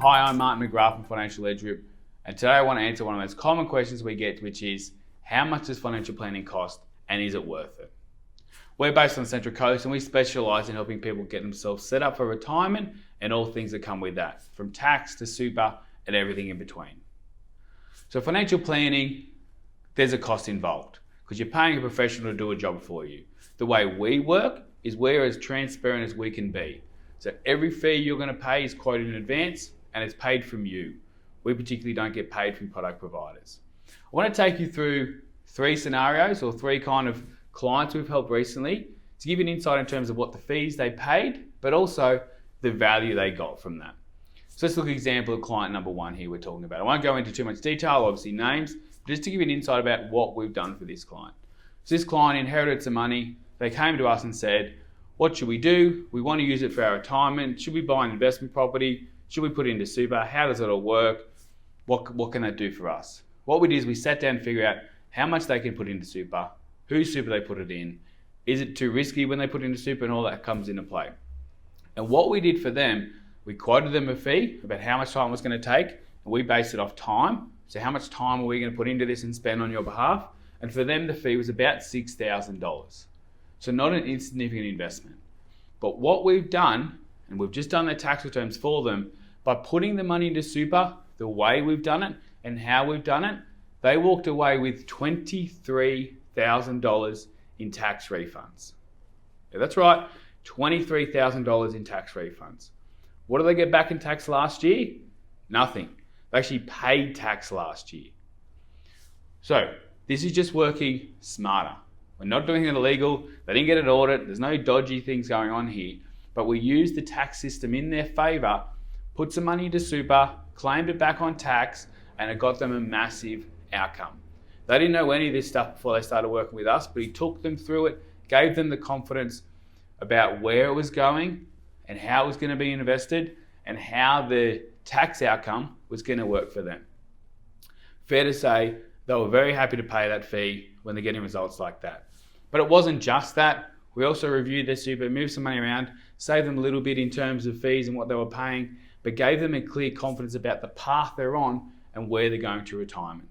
Hi, I'm Martin McGrath from Financial Edge Group, and today I want to answer one of the most common questions we get, which is, how much does financial planning cost and is it worth it? We're based on the Central Coast and we specialise in helping people get themselves set up for retirement and all things that come with that, from tax to super and everything in between. So financial planning, there's a cost involved because you're paying a professional to do a job for you. The way we work is we're as transparent as we can be. So every fee you're going to pay is quoted in advance and it's paid from you. We particularly don't get paid from product providers. I want to take you through three scenarios or three kind of clients we've helped recently to give you an insight in terms of what the fees they paid, but also the value they got from that. So let's look at an example of client number one here we're talking about. I won't go into too much detail, obviously names, but just to give you an insight about what we've done for this client. So this client inherited some money. They came to us and said, what should we do? We want to use it for our retirement. Should we buy an investment property? Should we put it into super? How does it all work? What can that do for us? What we did is we sat down and figured out how much they can put into super, whose super they put it in, is it too risky when they put it into super, and all that comes into play. And what we did for them, we quoted them a fee about how much time it was going to take, and we based it off time. So how much time are we going to put into this and spend on your behalf? And for them, the fee was about $6,000. So not an insignificant investment. But what we've done, and we've just done their tax returns for them, by putting the money into super, the way we've done it and how we've done it, they walked away with $23,000 in tax refunds. Yeah, that's right, $23,000 in tax refunds. What did they get back in tax last year? Nothing. They actually paid tax last year. So this is just working smarter. We're not doing it illegal. They didn't get an audit. There's no dodgy things going on here. But we used the tax system in their favour, put some money into super, claimed it back on tax, and it got them a massive outcome. They didn't know any of this stuff before they started working with us, but he took them through it, gave them the confidence about where it was going and how it was going to be invested and how the tax outcome was going to work for them. Fair to say, they were very happy to pay that fee when they're getting results like that. But it wasn't just that. We also reviewed their super, moved some money around, saved them a little bit in terms of fees and what they were paying, but gave them a clear confidence about the path they're on and where they're going to retirement,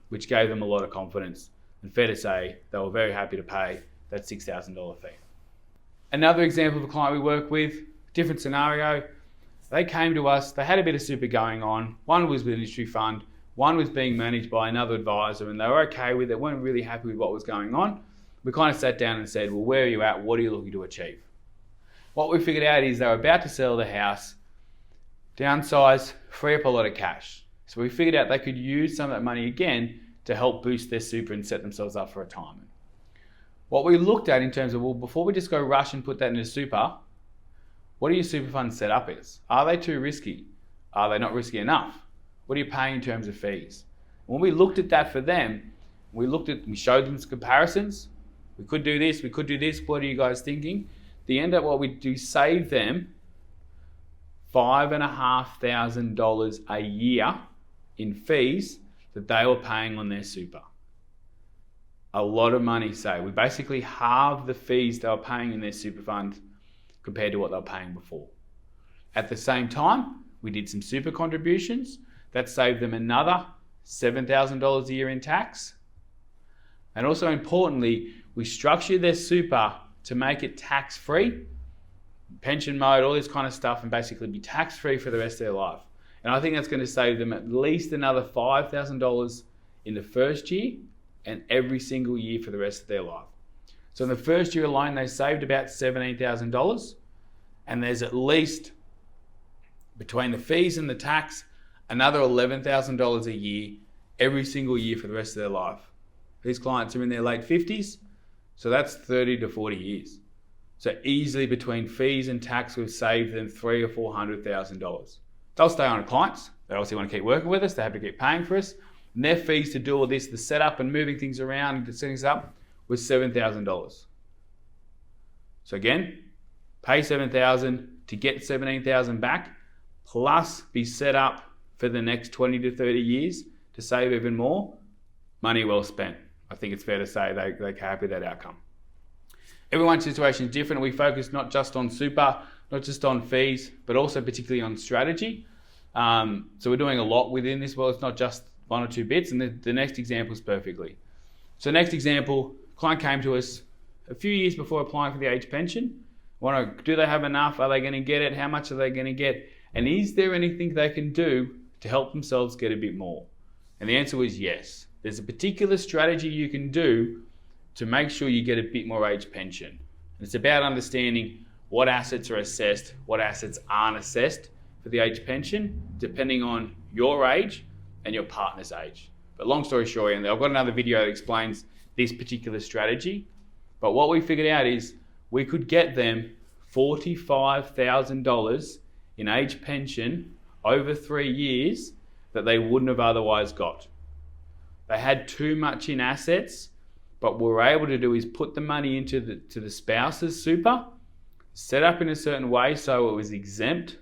which gave them a lot of confidence. And fair to say, they were very happy to pay that $6,000 fee. Another example of a client we work with, different scenario. They came to us, they had a bit of super going on. One was with an industry fund, one was being managed by another advisor, and they were okay with it, weren't really happy with what was going on. We kind of sat down and said, well, where are you at? What are you looking to achieve? What we figured out is they were about to sell the house, downsize, free up a lot of cash. So we figured out they could use some of that money again to help boost their super and set themselves up for retirement. What we looked at in terms of, well, before we just go rush and put that into super, what are your super funds set up as? Are they too risky? Are they not risky enough? What are you paying in terms of fees? When we looked at that for them, we showed them some comparisons. We could do this, we could do this. What are you guys thinking? The end up, what we do, save them $5,500 a year in fees that they were paying on their super. A lot of money saved. We basically halved the fees they were paying in their super fund compared to what they were paying before. At the same time, we did some super contributions. That saved them another $7,000 a year in tax. And also importantly, we structured their super to make it tax-free, pension mode, all this kind of stuff, and basically be tax-free for the rest of their life. And I think that's going to save them at least another $5,000 in the first year and every single year for the rest of their life. So in the first year alone, they saved about $17,000, and there's at least, between the fees and the tax, another $11,000 a year every single year for the rest of their life. These clients are in their late 50s, so that's 30 to 40 years. So easily between fees and tax, we've saved them $300,000 or $400,000. They'll stay on as clients. They obviously want to keep working with us. They have to keep paying for us. And their fees to do all this, the setup and moving things around and setting things up, was $7,000. So again, pay $7,000 to get $17,000 back, plus be set up for the next 20 to 30 years to save even more. Money well spent. I think it's fair to say they're happy with that outcome. Everyone's situation is different. We focus not just on super, not just on fees, but also particularly on strategy. So we're doing a lot within this. Well, it's not just one or two bits, and the next example is perfectly. So next example, client came to us a few years before applying for the age pension. Do they have enough? Are they going to get it? How much are they going to get? And is there anything they can do to help themselves get a bit more? And the answer was yes. There's a particular strategy you can do to make sure you get a bit more age pension. It's about understanding what assets are assessed, what assets aren't assessed for the age pension, depending on your age and your partner's age. But long story short, I've got another video that explains this particular strategy. But what we figured out is we could get them $45,000 in age pension over 3 years that they wouldn't have otherwise got. They had too much in assets, but what we're able to do is put the money into the spouse's super, set up in a certain way so it was exempt,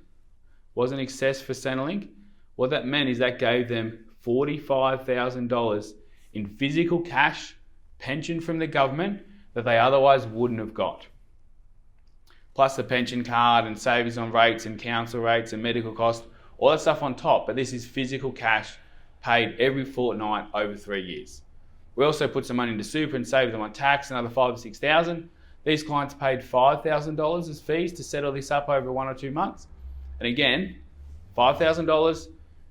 wasn't excess for Centrelink. What that meant is that gave them $45,000 in physical cash pension from the government that they otherwise wouldn't have got. Plus the pension card and savings on rates and council rates and medical costs, all that stuff on top, but this is physical cash paid every fortnight over 3 years. We also put some money into super and saved them on tax, another $5,000 or $6,000. These clients paid $5,000 as fees to settle this up over 1 or 2 months. And again, $5,000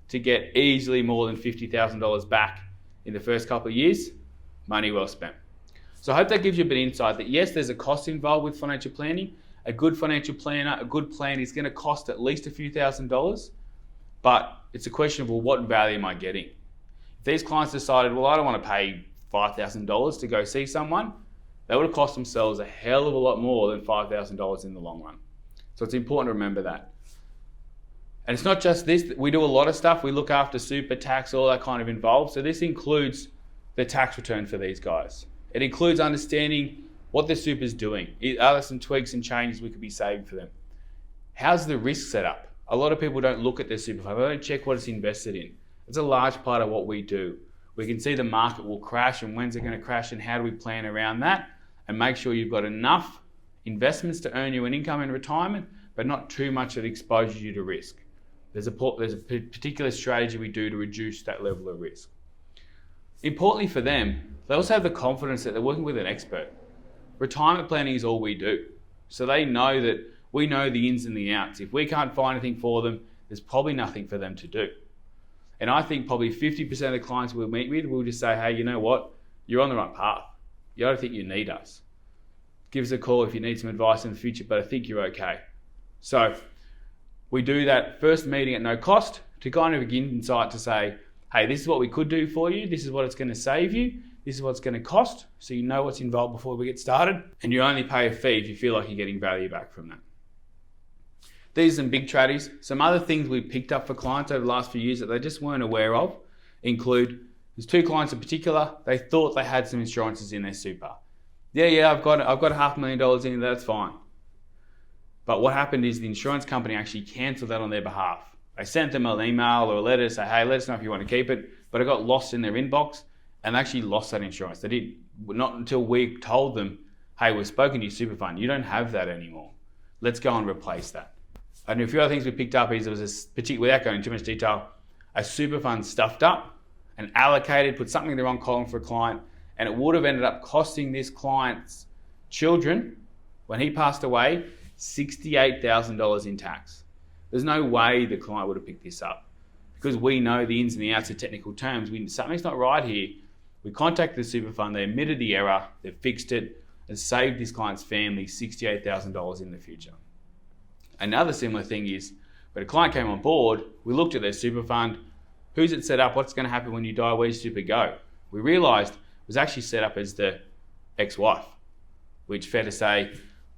to get easily more than $50,000 back in the first couple of years, money well spent. So I hope that gives you a bit of insight that yes, there's a cost involved with financial planning. A good financial planner, a good plan is going to cost at least a few $1,000s, but it's a question of, well, what value am I getting? If these clients decided, well, I don't want to pay $5,000 to go see someone, they would have cost themselves a hell of a lot more than $5,000 in the long run. So it's important to remember that. And it's not just this, we do a lot of stuff. We look after super, tax, all that kind of involved. So this includes the tax return for these guys. It includes understanding what the super is doing. Are there some tweaks and changes we could be saving for them? How's the risk set up? A lot of people don't look at their super fund. They don't check what it's invested in. It's a large part of what we do. We can see the market will crash and when's it going to crash and how do we plan around that and make sure you've got enough investments to earn you an income in retirement, but not too much that exposes you to risk. There's a particular strategy we do to reduce that level of risk. Importantly for them, they also have the confidence that they're working with an expert. Retirement planning is all we do. So they know that we know the ins and the outs. If we can't find anything for them, there's probably nothing for them to do. And I think probably 50% of the clients we'll meet with will just say, hey, you know what? You're on the right path. You don't think you need us. Give us a call if you need some advice in the future, but I think you're okay. So we do that first meeting at no cost to kind of give insight to say, hey, this is what we could do for you. This is what it's going to save you. This is what it's going to cost. So you know what's involved before we get started. And you only pay a fee if you feel like you're getting value back from that. These are some big tradies. Some other things we've picked up for clients over the last few years that they just weren't aware of include, there's 2 clients in particular, they thought they had some insurances in their super. Yeah, I've got $500,000 in there, that's fine. But what happened is the insurance company actually cancelled that on their behalf. They sent them an email or a letter to say, hey, let us know if you want to keep it, but it got lost in their inbox and they actually lost that insurance. They did not until we told them, hey, we've spoken to your super fund, you don't have that anymore. Let's go and replace that. And a few other things we picked up is there was a particular, without going into too much detail, a super fund stuffed up and allocated, put something in the wrong column for a client, and it would have ended up costing this client's children, when he passed away, $68,000 in tax. There's no way the client would have picked this up. Because we know the ins and the outs of technical terms, something's not right here. We contacted the super fund, they admitted the error, they fixed it, and saved this client's family $68,000 in the future. Another similar thing is, when a client came on board, we looked at their super fund, who's it set up, what's going to happen when you die, where's super go? We realised it was actually set up as the ex-wife, which, fair to say,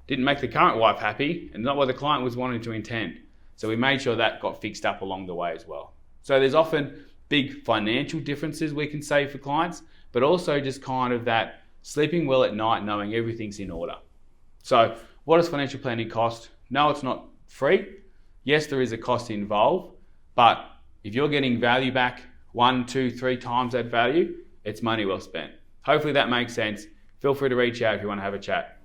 didn't make the current wife happy and not what the client was wanting to intend. So we made sure that got fixed up along the way as well. So there's often big financial differences we can save for clients, but also just kind of that sleeping well at night knowing everything's in order. So what does financial planning cost? No, it's not free. Yes, there is a cost involved, but if you're getting value back 1, 2, 3 times that value, it's money well spent. Hopefully that makes sense. Feel free to reach out if you want to have a chat.